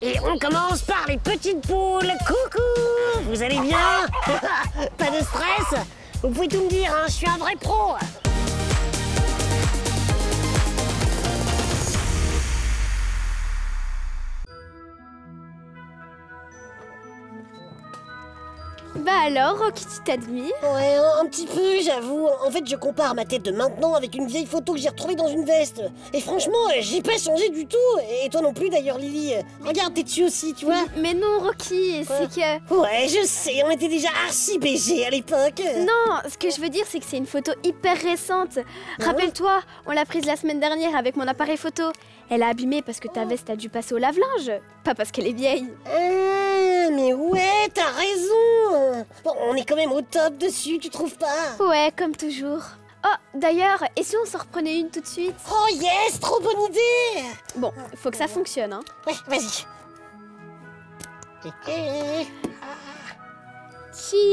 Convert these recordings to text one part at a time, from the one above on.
Et on commence par les petites poules. Coucou, vous allez bien? Pas de stress? Vous pouvez tout me dire, hein, je suis un vrai pro. Bah alors, Rocky, tu t'admires? Ouais, un petit peu, j'avoue. En fait, je compare ma tête de maintenant avec une vieille photo que j'ai retrouvée dans une veste. Et franchement, j'ai pas changé du tout. Et toi non plus d'ailleurs, Lily. Regarde, t'es dessus aussi, tu vois. Mais non, Rocky, c'est que... Ouais, je sais, on était déjà archi BG à l'époque. Non, ce que je veux dire, c'est que c'est une photo hyper récente. Rappelle-toi, on l'a prise la semaine dernière avec mon appareil photo. Elle a abîmé parce que ta veste a dû passer au lave-linge, pas parce qu'elle est vieille. Ah, mais ouais, t'as raison. Bon, on est quand même au top dessus, tu trouves pas? Ouais, comme toujours. Oh, d'ailleurs, et si on s'en reprenait une tout de suite? Oh yes, trop bonne idée. Bon, faut que ça fonctionne, hein. Ouais, vas-y. Cheese.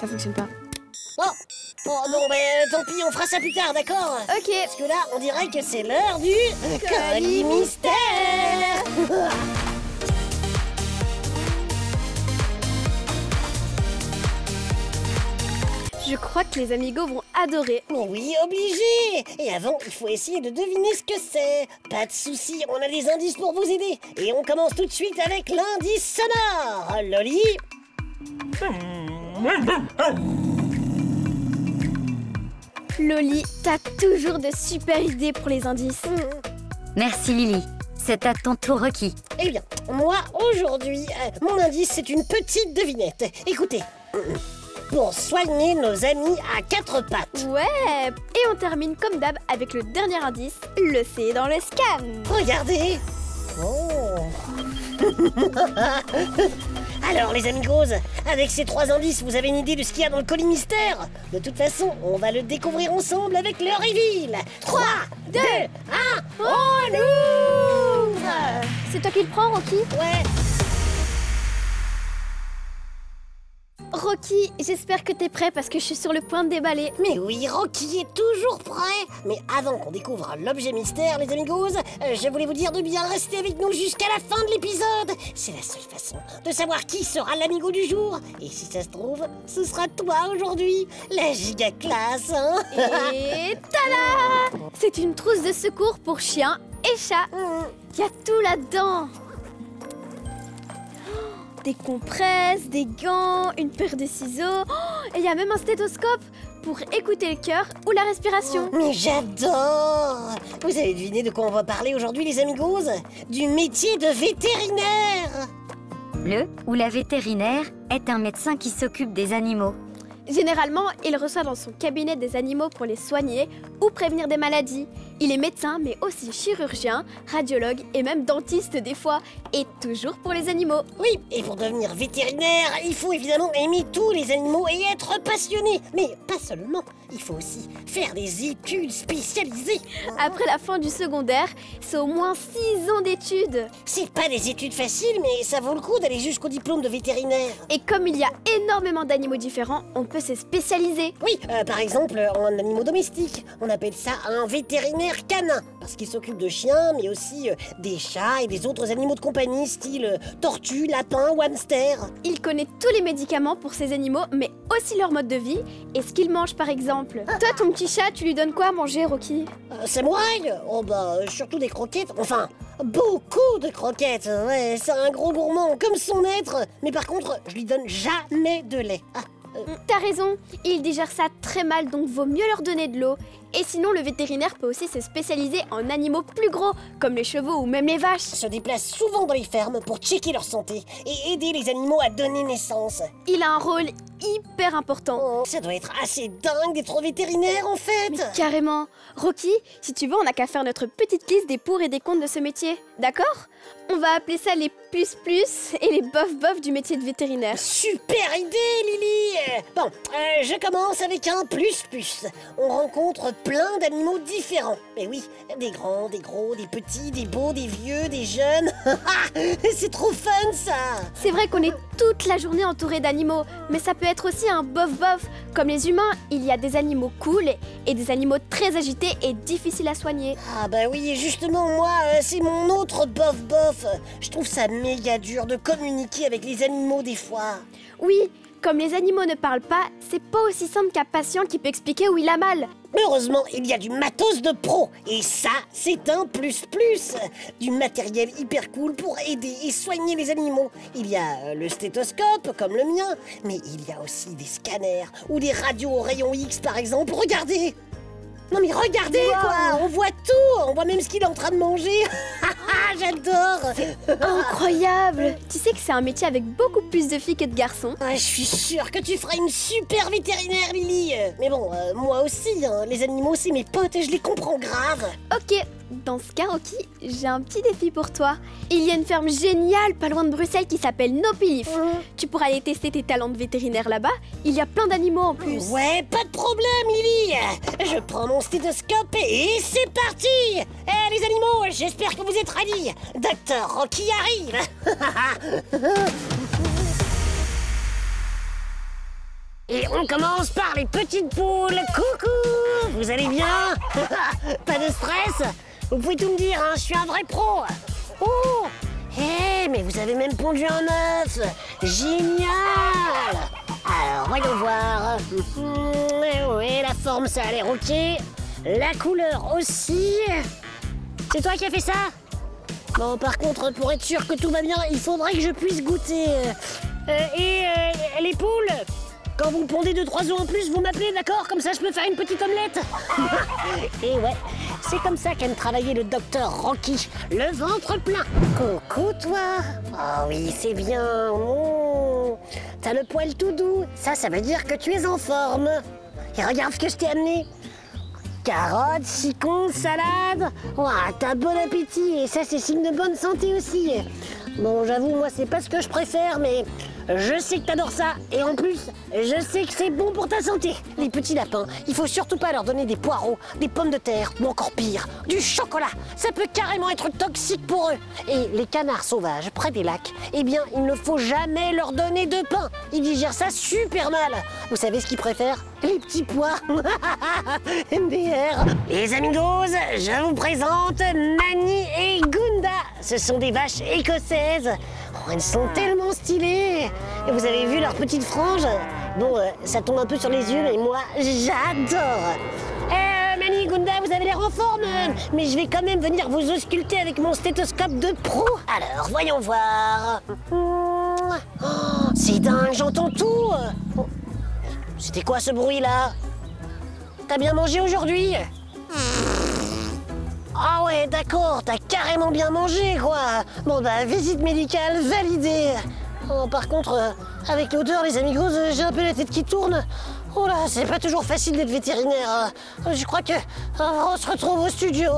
Ça fonctionne pas. Oh non, mais tant pis, on fera ça plus tard, d'accord? Ok. Parce que là, on dirait que c'est l'heure du colis mystère. Je crois que les amigos vont adorer. Mais oui, obligé. Et avant, il faut essayer de deviner ce que c'est. Pas de souci, on a des indices pour vous aider. Et on commence tout de suite avec l'indice sonore. Loli. Loli, t'as toujours de super idées pour les indices. Merci Lily. C'est à ton tour, Rocky. Eh bien, moi, aujourd'hui, mon indice, c'est une petite devinette. Écoutez. Pour soigner nos amis à quatre pattes. Ouais. Et on termine comme d'hab avec le dernier indice, le C dans le scan. Regardez. Oh. Alors les amigos, avec ces trois indices, vous avez une idée de ce qu'il y a dans le colis mystère? De toute façon, on va le découvrir ensemble avec le reveal. 3, 2, 1, on ouvre. C'est toi qui le prends, Rocky? Ouais. Rocky, j'espère que t'es prêt parce que je suis sur le point de déballer. Mais oui, Rocky est toujours prêt. Mais avant qu'on découvre l'objet mystère, les amigos, je voulais vous dire de bien rester avec nous jusqu'à la fin de l'épisode. C'est la seule façon de savoir qui sera l'amigo du jour. Et si ça se trouve, ce sera toi aujourd'hui, la giga classe, hein. Et tada! C'est une trousse de secours pour chiens et chats. Il y a tout là-dedans. Des compresses, des gants, une paire de ciseaux. Et il y a même un stéthoscope pour écouter le cœur ou la respiration. Mais j'adore! Vous avez deviné de quoi on va parler aujourd'hui, les amigos? Du métier de vétérinaire! Le ou la vétérinaire est un médecin qui s'occupe des animaux. Généralement, il reçoit dans son cabinet des animaux pour les soigner ou prévenir des maladies. Il est médecin, mais aussi chirurgien, radiologue et même dentiste des fois. Et toujours pour les animaux. Oui, et pour devenir vétérinaire, il faut évidemment aimer tous les animaux et être passionné. Mais pas seulement, il faut aussi faire des études spécialisées. Après la fin du secondaire, c'est au moins 6 ans d'études. C'est pas des études faciles, mais ça vaut le coup d'aller jusqu'au diplôme de vétérinaire. Et comme il y a énormément d'animaux différents, on peut se spécialiser. Oui, par exemple, en animaux domestiques, on appelle ça un vétérinaire canin, parce qu'il s'occupe de chiens, mais aussi des chats et des autres animaux de compagnie, style tortues, lapins ou hamsters. Il connaît tous les médicaments pour ces animaux, mais aussi leur mode de vie et ce qu'ils mangent par exemple. Toi, ton petit chat, tu lui donnes quoi à manger, Rocky? Samouraï? Oh bah, surtout des croquettes, enfin, beaucoup de croquettes, ouais, c'est un gros gourmand, comme son être, mais par contre, je lui donne jamais de lait. T'as raison, ils digèrent ça très mal, donc vaut mieux leur donner de l'eau. Et sinon, le vétérinaire peut aussi se spécialiser en animaux plus gros, comme les chevaux ou même les vaches. Se déplace souvent dans les fermes pour checker leur santé et aider les animaux à donner naissance. Il a un rôle hyper important. Oh, ça doit être assez dingue d'être vétérinaire en fait. Mais carrément. Rocky, si tu veux, on n'a qu'à faire notre petite liste des pour et des contre de ce métier. D'accord? On va appeler ça les plus et les bof du métier de vétérinaire. Super idée, Lily. Bon, je commence avec un plus. On rencontre plein d'animaux différents. Mais oui, des grands, des gros, des petits, des beaux, des vieux, des jeunes. C'est trop fun ça. C'est vrai qu'on est toute la journée entouré d'animaux, mais ça peut être aussi un bof-bof. Comme les humains, il y a des animaux cool et des animaux très agités et difficiles à soigner. Ah bah oui, et justement moi, c'est mon autre bof-bof. Je trouve ça méga dur de communiquer avec les animaux des fois. Oui, comme les animaux ne parlent pas, c'est pas aussi simple qu'un patient qui peut expliquer où il a mal. Mais heureusement, il y a du matos de pro. Et ça, c'est un plus-plus. Du matériel hyper cool pour aider et soigner les animaux. Il y a le stéthoscope, comme le mien. Mais il y a aussi des scanners ou des radios au rayon X, par exemple. Regardez. Non mais regardez quoi. On voit tout. On voit même ce qu'il est en train de manger. J'adore. Incroyable! Tu sais que c'est un métier avec beaucoup plus de filles que de garçons. Je suis sûre que tu feras une super vétérinaire, Lily. Mais bon, moi aussi, hein, les animaux, c'est mes potes et je les comprends grave. Ok, dans ce cas, Rocky, j'ai un petit défi pour toi. Il y a une ferme géniale pas loin de Bruxelles qui s'appelle Nopilif. Tu pourras aller tester tes talents de vétérinaire là-bas. Il y a plein d'animaux en plus. Ouais, pas de problème, Lily. Je prends mon stéthoscope et c'est parti. Eh les animaux, j'espère que vous êtes ready. Docteur Rocky arrive. Et on commence par les petites poules. Coucou, vous allez bien? Pas de stress? Vous pouvez tout me dire, hein, je suis un vrai pro. Oh, mais vous avez même pondu un œuf. Génial. Alors, voyons voir. Oui, la forme, ça a l'air ok. La couleur aussi. C'est toi qui as fait ça? Bon, par contre, pour être sûr que tout va bien, il faudrait que je puisse goûter. Les poules, quand vous pondez 2-3 œufs en plus, vous m'appelez, d'accord? Comme ça, je peux faire une petite omelette. Et ouais, c'est comme ça qu'aime travailler le docteur Rocky, le ventre plein. Coucou, toi. Oh oui, c'est bien. T'as le poil tout doux. Ça veut dire que tu es en forme. Et regarde ce que je t'ai amené. Carottes, chicons, salade. Ouah, t'as bon appétit et ça c'est signe de bonne santé aussi. Bon, j'avoue, moi c'est pas ce que je préfère, mais je sais que t'adores ça. Et en plus, je sais que c'est bon pour ta santé. Les petits lapins, il faut surtout pas leur donner des poireaux, des pommes de terre ou encore pire, du chocolat. Ça peut carrément être toxique pour eux. Et les canards sauvages près des lacs, eh bien, il ne faut jamais leur donner de pain. Ils digèrent ça super mal. Vous savez ce qu'ils préfèrent? Les petits pois. MDR. Les amigos, je vous présente Mani et Gunda. Ce sont des vaches écossaises. Oh, elles sont tellement stylées. Et vous avez vu leurs petites franges? Bon, ça tombe un peu sur les yeux, mais moi, j'adore. Mani, Gunda, vous avez l'air en forme. Mais je vais quand même venir vous ausculter avec mon stéthoscope de pro. Alors, voyons voir. Oh, c'est dingue, j'entends tout. C'était quoi ce bruit-là? T'as bien mangé aujourd'hui? Ah ouais, d'accord, t'as carrément bien mangé, quoi. Bon bah, visite médicale validée. Oh, par contre, avec l'odeur, les amigos, j'ai un peu la tête qui tourne. Oh là, c'est pas toujours facile d'être vétérinaire. Je crois que on se retrouve au studio.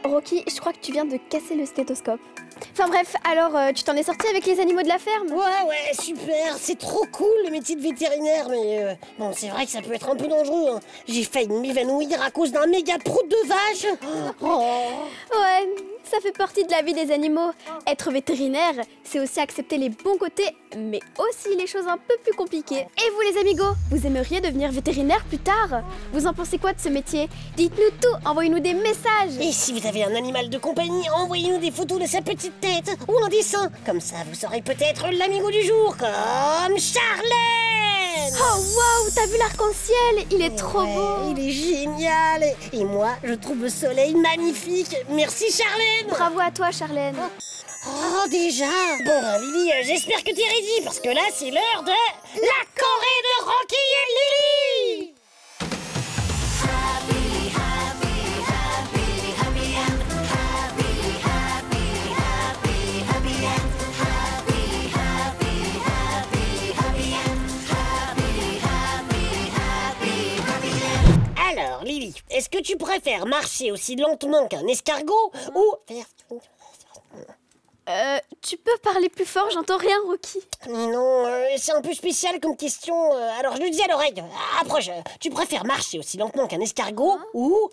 Rocky, je crois que tu viens de casser le stéthoscope. Enfin bref, alors tu t'en es sorti avec les animaux de la ferme? Ouais, super, c'est trop cool le métier de vétérinaire, mais bon, c'est vrai que ça peut être un peu dangereux, hein. J'ai failli m'évanouir à cause d'un méga prout de vache. Ouais, ça fait partie de la vie des animaux. Être vétérinaire, c'est aussi accepter les bons côtés, mais aussi les choses un peu plus compliquées. Et vous les amigos, vous aimeriez devenir vétérinaire plus tard? Vous en pensez quoi de ce métier? Dites-nous tout, envoyez-nous des messages. Et si vous avez un animal de compagnie, envoyez-nous des photos de sa petite tête ou un dessin. Comme ça, vous serez peut-être l'amigo du jour, comme Charlène. Oh waouh, t'as vu l'arc-en-ciel? Il est trop beau. Il est génial. Et moi, je trouve le soleil magnifique. Merci Charlène. Bravo à toi, Charlène. Oh, déjà. Bon, Lily, j'espère que t'es ready, parce que là, c'est l'heure de la Corée de Rocky et Lily. Alors, Lily, est-ce que tu préfères marcher aussi lentement qu'un escargot ou faire... Tu peux parler plus fort, j'entends rien, Rocky. Mais non, c'est un peu spécial comme question. Alors je lui dis à l'oreille, approche, tu préfères marcher aussi lentement qu'un escargot ou...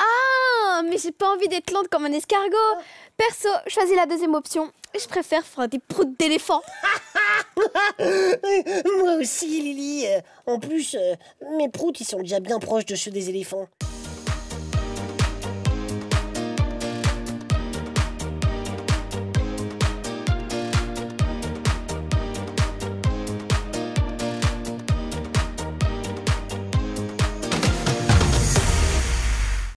Ah, mais j'ai pas envie d'être lente comme un escargot. Perso, choisis la deuxième option. Je préfère faire des proutes d'éléphant. Moi aussi, Lily. En plus, mes proutes, ils sont déjà bien proches de ceux des éléphants.